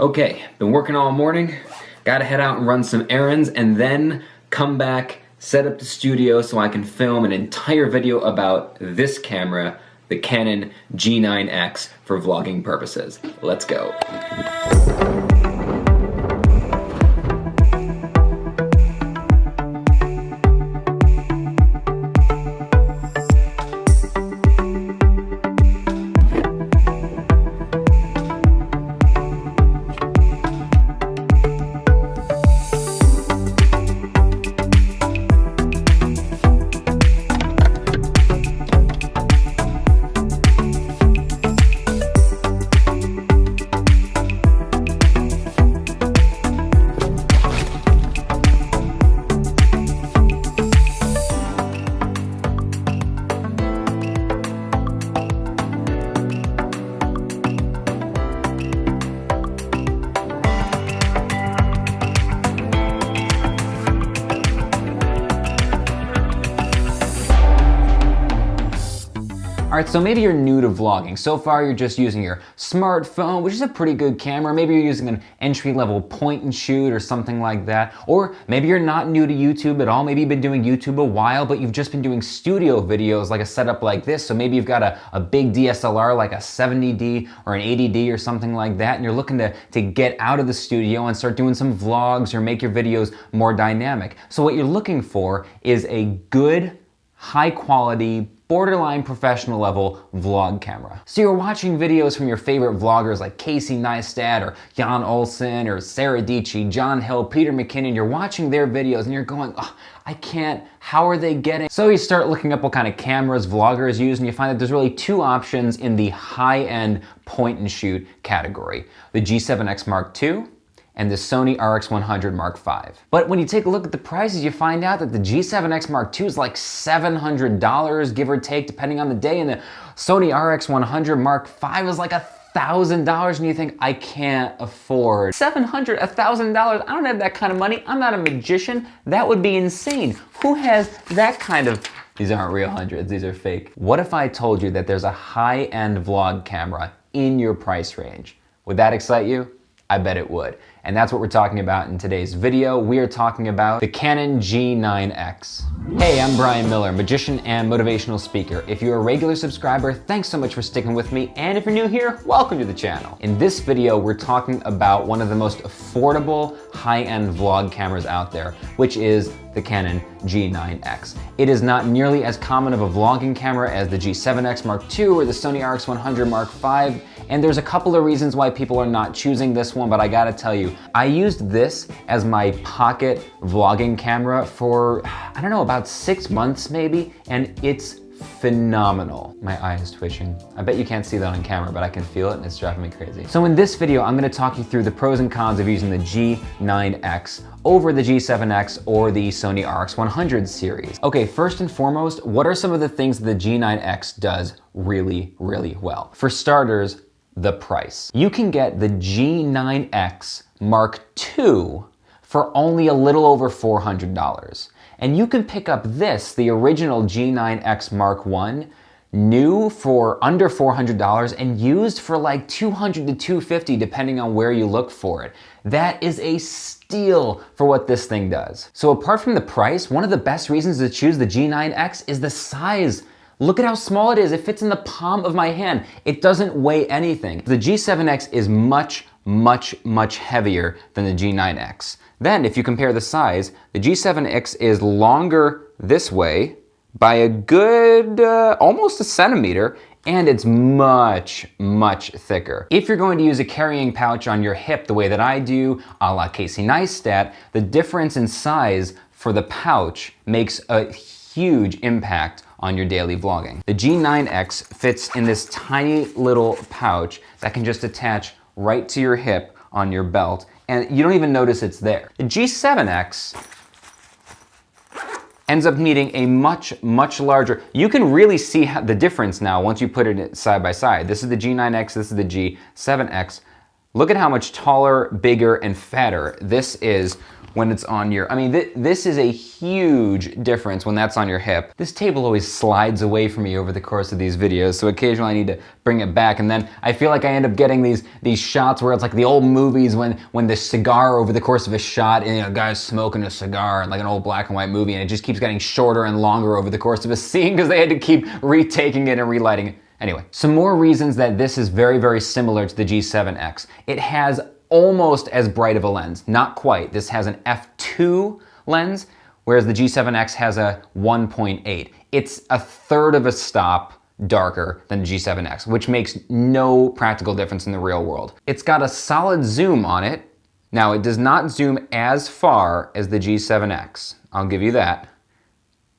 Okay, been working all morning, gotta head out and run some errands and then come back, set up the studio so I can film an entire video about this camera, the Canon G9X, for vlogging purposes. Let's go. Alright, so maybe you're new to vlogging. So far you're just using your smartphone, which is a pretty good camera. Maybe you're using an entry-level point and shoot or something like that. Or maybe you're not new to YouTube at all. Maybe you've been doing YouTube a while, but you've just been doing studio videos like a setup like this. So maybe you've got a big DSLR like a 70D or an 80D or something like that, and you're looking to get out of the studio and start doing some vlogs or make your videos more dynamic. So what you're looking for is a good, high-quality, borderline professional level vlog camera. So you're watching videos from your favorite vloggers like Casey Neistat or Jan Olsen or Sarah Dietschy, John Hill, Peter McKinnon. You're watching their videos and you're going, oh, I can't, how are they getting? So you start looking up what kind of cameras vloggers use, and you find that there's really two options in the high-end point and shoot category. The G7X Mark II and the Sony RX100 Mark V. But when you take a look at the prices, you find out that the G7X Mark II is like $700, give or take, depending on the day, and the Sony RX100 Mark V is like $1,000, and you think, I can't afford $700, $1,000. I don't have that kind of money. I'm not a magician. That would be insane. Who has that kind of... These aren't real hundreds, these are fake. What if I told you that there's a high-end vlog camera in your price range? Would that excite you? I bet it would. And that's what we're talking about in today's video. We are talking about the Canon G9X. Hey, I'm Brian Miller, magician and motivational speaker. If you're a regular subscriber, thanks so much for sticking with me. And if you're new here, welcome to the channel. In this video, we're talking about one of the most affordable high-end vlog cameras out there, which is the Canon G9X. It is not nearly as common of a vlogging camera as the G7X Mark II or the Sony RX100 Mark V, and there's a couple of reasons why people are not choosing this one, but I gotta tell you, I used this as my pocket vlogging camera for, I don't know, about 6 months maybe, and it's phenomenal. My eye is twitching. I bet you can't see that on camera, but I can feel it and it's driving me crazy. So in this video, I'm gonna talk you through the pros and cons of using the G9X over the G7X or the Sony RX100 series. Okay, first and foremost, what are some of the things that the G9X does really, really well? For starters, the price. You can get the G9X Mark II for only a little over $400. And you can pick up this, the original G9X Mark I, new for under $400 and used for like $200 to $250 depending on where you look for it. That is a steal for what this thing does. So apart from the price, one of the best reasons to choose the G9X is the size. Look at how small it is. It fits in the palm of my hand. It doesn't weigh anything. The G7X is much, much, much heavier than the G9X. Then if you compare the size, the G7X is longer this way by a good, almost a centimeter, and it's much, much thicker. If you're going to use a carrying pouch on your hip the way that I do, a la Casey Neistat, the difference in size for the pouch makes a huge impact on your daily vlogging. The G9X fits in this tiny little pouch that can just attach right to your hip on your belt, and you don't even notice it's there. The G7X ends up needing a much, much larger, you can really see the difference now once you put it side by side. This is the G9X, this is the G7X. Look at how much taller, bigger, and fatter this is when it's on your, I mean, this is a huge difference when that's on your hip. This table always slides away from me over the course of these videos, so occasionally I need to bring it back, and then I feel like I end up getting these shots where it's like the old movies when the cigar over the course of a shot, and guy's smoking a cigar, like an old black and white movie, and it just keeps getting shorter and longer over the course of a scene because they had to keep retaking it and relighting it. Anyway, some more reasons that this is very, very similar to the G7X. It has almost as bright of a lens. Not quite. This has an f2 lens, whereas the G7X has a 1.8. It's a third of a stop darker than the G7X, which makes no practical difference in the real world. It's got a solid zoom on it. Now, it does not zoom as far as the G7X. I'll give you that.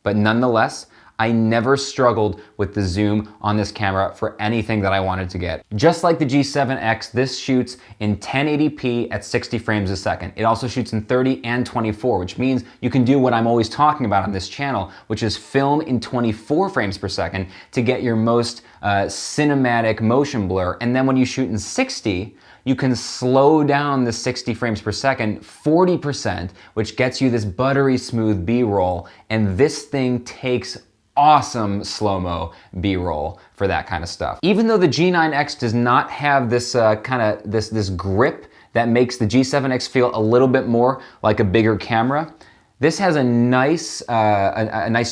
But nonetheless, I never struggled with the zoom on this camera for anything that I wanted to get. Just like the G7X, this shoots in 1080p at 60 frames a second. It also shoots in 30 and 24, which means you can do what I'm always talking about on this channel, which is film in 24 frames per second to get your most cinematic motion blur. And then when you shoot in 60, you can slow down the 60 frames per second 40%, which gets you this buttery smooth B-roll. And this thing takes awesome slow-mo B-roll for that kind of stuff. Even though the G9X does not have this this grip that makes the G7X feel a little bit more like a bigger camera, this has a nice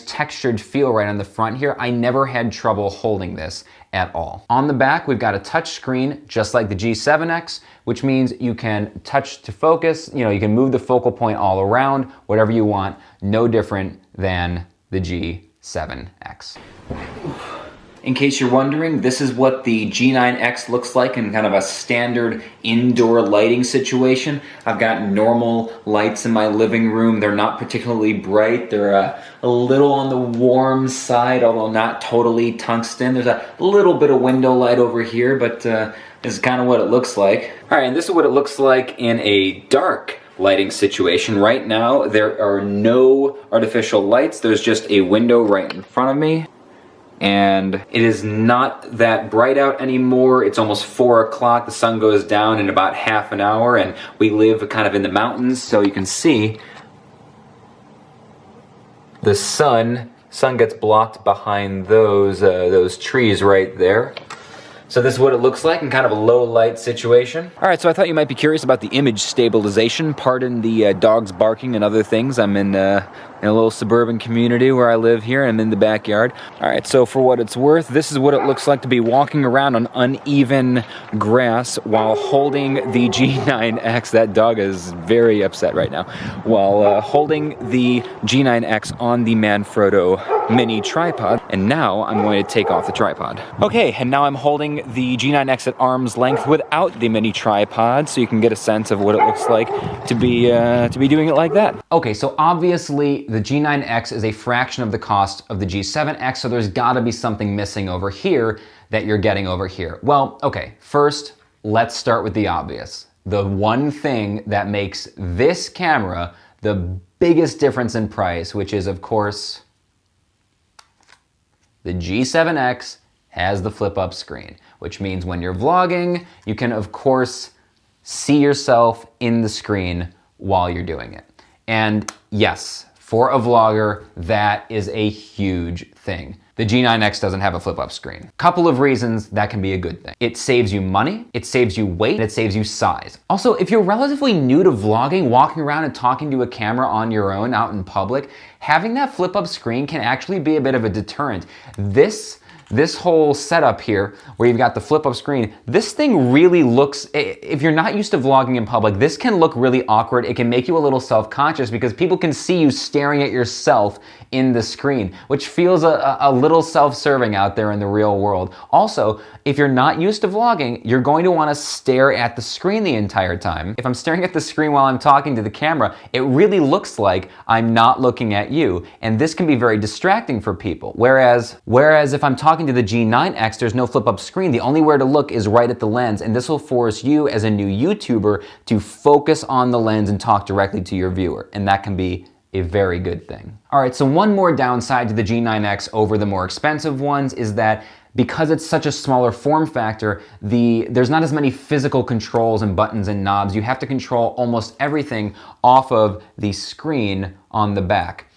textured feel right on the front here. I never had trouble holding this at all. On the back, we've got a touch screen just like the G7X, which means you can touch to focus. You can move the focal point all around, whatever you want. No different than the G7X. In case you're wondering, this is what the G9X looks like in kind of a standard indoor lighting situation. I've got normal lights in my living room. They're not particularly bright. They're a little on the warm side, although not totally tungsten. There's a little bit of window light over here, but this is kind of what it looks like. All right, and this is what it looks like in a dark lighting situation. Right now, there are no artificial lights. There's just a window right in front of me. And it is not that bright out anymore. It's almost 4 o'clock. The sun goes down in about half an hour, and we live kind of in the mountains, so you can see the sun gets blocked behind those trees right there. So this is what it looks like in kind of a low light situation. All right, so I thought you might be curious about the image stabilization. Pardon the dogs barking and other things. I'm in a little suburban community where I live here, and I'm in the backyard. All right, so for what it's worth, this is what it looks like to be walking around on uneven grass while holding the G9X. That dog is very upset right now. While holding the G9X on the Manfrotto mini tripod. And now I'm going to take off the tripod. Okay, and now I'm holding the G9X at arm's length without the mini tripod, so you can get a sense of what it looks like to be doing it like that. Okay, so obviously the G9X is a fraction of the cost of the G7X, so there's gotta be something missing over here that you're getting over here. Well, okay, first, let's start with the obvious. The one thing that makes this camera the biggest difference in price, which is, of course, the G7X has the flip-up screen, which means when you're vlogging, you can, of course, see yourself in the screen while you're doing it. And yes, for a vlogger, that is a huge thing. The G9X doesn't have a flip-up screen. Couple of reasons that can be a good thing. It saves you money, it saves you weight, and it saves you size. Also, if you're relatively new to vlogging, walking around and talking to a camera on your own out in public, having that flip-up screen can actually be a bit of a deterrent. This whole setup here, where you've got the flip-up screen, this thing really looks, if you're not used to vlogging in public, this can look really awkward. It can make you a little self-conscious because people can see you staring at yourself in the screen, which feels a little self-serving out there in the real world. Also, if you're not used to vlogging, you're going to want to stare at the screen the entire time. If I'm staring at the screen while I'm talking to the camera, it really looks like I'm not looking at you, and this can be very distracting for people. Whereas if I'm talking to the G9X, there's no flip-up screen. The only where to look is right at the lens, and this will force you as a new YouTuber to focus on the lens and talk directly to your viewer, and that can be a very good thing. All right, so one more downside to the G9X over the more expensive ones is that because it's such a smaller form factor, there's not as many physical controls and buttons and knobs. You have to control almost everything off of the screen on the back.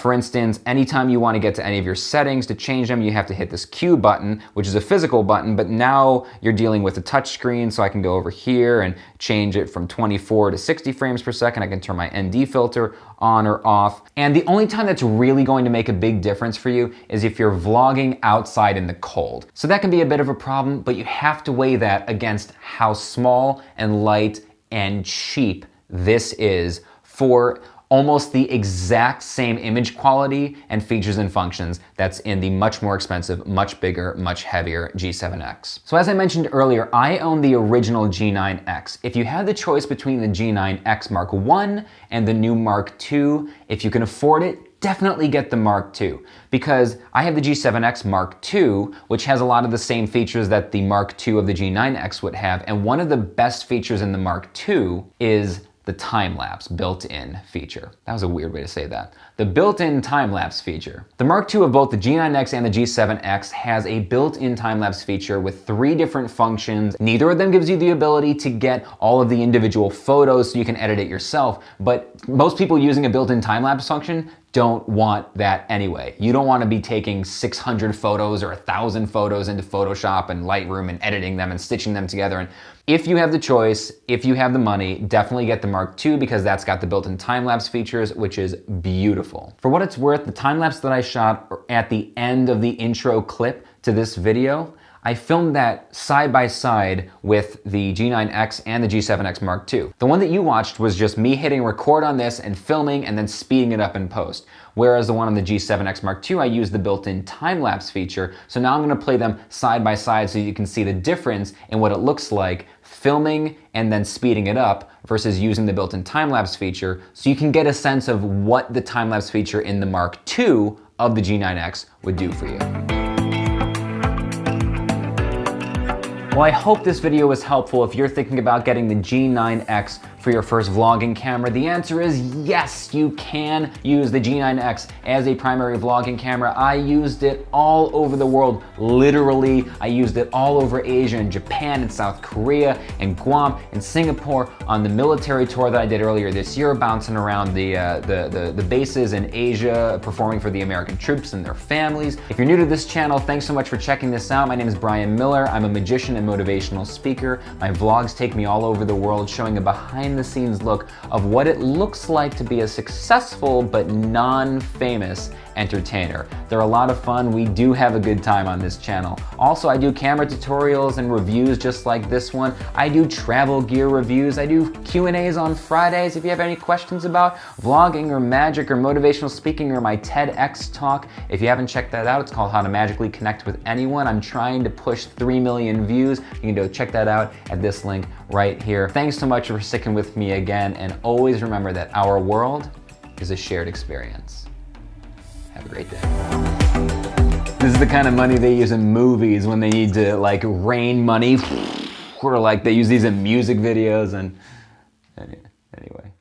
For instance, anytime you want to get to any of your settings to change them, you have to hit this Q button, which is a physical button, but now you're dealing with a touch screen, so I can go over here and change it from 24 to 60 frames per second. I can turn my ND filter on or off. And the only time that's really going to make a big difference for you is if you're vlogging outside in the cold. So that can be a bit of a problem, but you have to weigh that against how small and light and cheap this is for almost the exact same image quality and features and functions that's in the much more expensive, much bigger, much heavier G7X. So as I mentioned earlier, I own the original G9X. If you have the choice between the G9X Mark I and the new Mark II, if you can afford it, definitely get the Mark II, because I have the G7X Mark II, which has a lot of the same features that the Mark II of the G9X would have, and one of the best features in the Mark II is the time-lapse built-in feature. That was a weird way to say that. The built-in time-lapse feature. The Mark II of both the G9X and the G7X has a built-in time-lapse feature with 3 different functions. Neither of them gives you the ability to get all of the individual photos so you can edit it yourself, but most people using a built-in time-lapse function don't want that anyway. You don't want to be taking 600 photos or 1,000 photos into Photoshop and Lightroom and editing them and stitching them together. And if you have the choice, if you have the money, definitely get the Mark II, because that's got the built-in time-lapse features, which is beautiful. For what it's worth, the time-lapse that I shot at the end of the intro clip to this video, I filmed that side by side with the G9X and the G7X Mark II. The one that you watched was just me hitting record on this and filming and then speeding it up in post. Whereas the one on the G7X Mark II, I used the built-in time-lapse feature. So now I'm gonna play them side by side so you can see the difference in what it looks like filming and then speeding it up versus using the built-in time-lapse feature, so you can get a sense of what the time-lapse feature in the Mark II of the G9X would do for you. Well, I hope this video was helpful if you're thinking about getting the G9X for your first vlogging camera. The answer is yes, you can use the G9X as a primary vlogging camera. I used it all over the world, literally. I used it all over Asia and Japan and South Korea and Guam and Singapore on the military tour that I did earlier this year, bouncing around the bases in Asia, performing for the American troops and their families. If you're new to this channel, thanks so much for checking this out. My name is Brian Miller. I'm a magician and motivational speaker. My vlogs take me all over the world, showing a behind-the-scenes look of what it looks like to be a successful but non-famous entertainer. They're a lot of fun. We do have a good time on this channel. Also, I do camera tutorials and reviews just like this one. I do travel gear reviews. I do Q&As on Fridays. If you have any questions about vlogging or magic or motivational speaking or my TEDx talk, if you haven't checked that out, it's called How to Magically Connect with Anyone. I'm trying to push 3 million views. You can go check that out at this link right here. Thanks so much for sticking with me again, and always remember that our world is a shared experience. Have a great day. This is the kind of money they use in movies when they need to like rain money, or like they use these in music videos, and anyway.